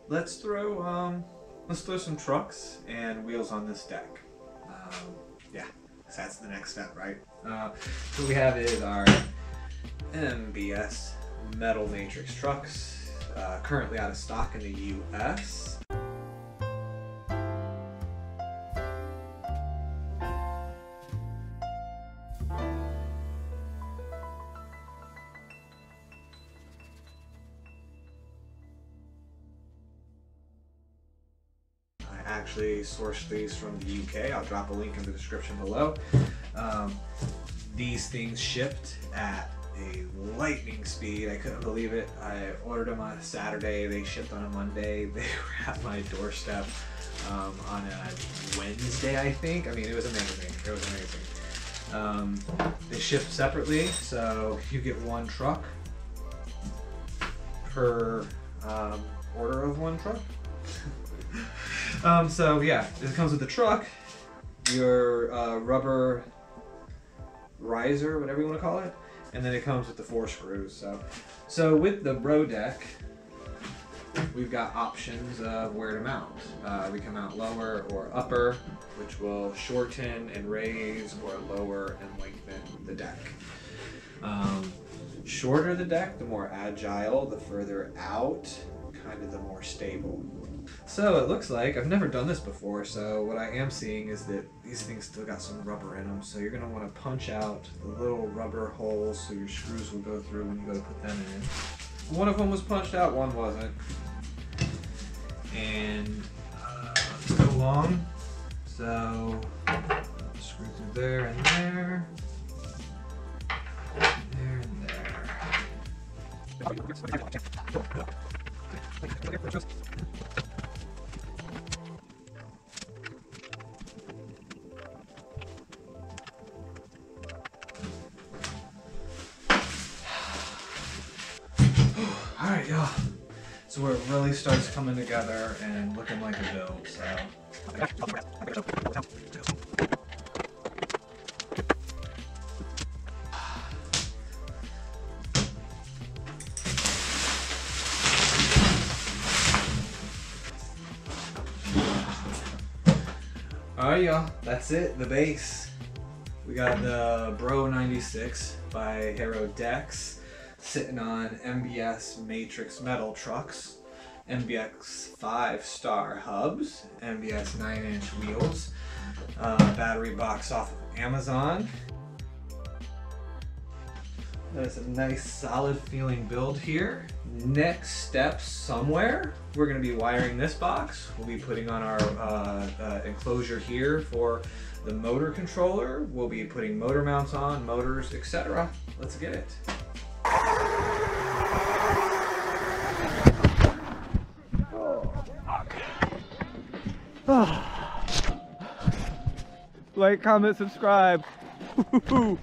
let's throw some trucks and wheels on this deck. Yeah, so that's the next step, right? So what we have is our MBS metal matrix trucks, currently out of stock in the US. Actually sourced these from the UK. I'll drop a link in the description below. These things shipped at a lightning speed. I couldn't believe it. I ordered them on a Saturday. They shipped on a Monday. They were at my doorstep on a Wednesday, I think. I mean, it was amazing. It was amazing. They shipped separately, so you get one truck per order of one truck. So yeah, it comes with the truck, your rubber riser, whatever you want to call it, and then it comes with the 4 screws. So with the Bro deck, we've got options of where to mount. We can mount lower or upper, which will shorten and raise, or lower and lengthen the deck. Shorter the deck, the more agile, the further out, kind of the more stable. So it looks like, I've never done this before, so what I am seeing is that these things still got some rubber in them, so you're going to want to punch out the little rubber holes so your screws will go through when you go to put them in. One of them was punched out, one wasn't. And let's go along. So screw through there and there. There and there. Alright, y'all. So where it really starts coming together and looking like a build, so. Alright, y'all. That's it, the base. We got the Bro96 by Hero Decks, sitting on MBS matrix metal trucks, MBX 5-star hubs, MBS 9-inch wheels, battery box off of Amazon. That's a nice solid feeling build here. Next steps somewhere, we're going to be wiring this box. We'll be putting on our enclosure here for the motor controller. We'll be putting motor mounts on, motors, etc. Let's get it. Like, comment, subscribe. Woohoo!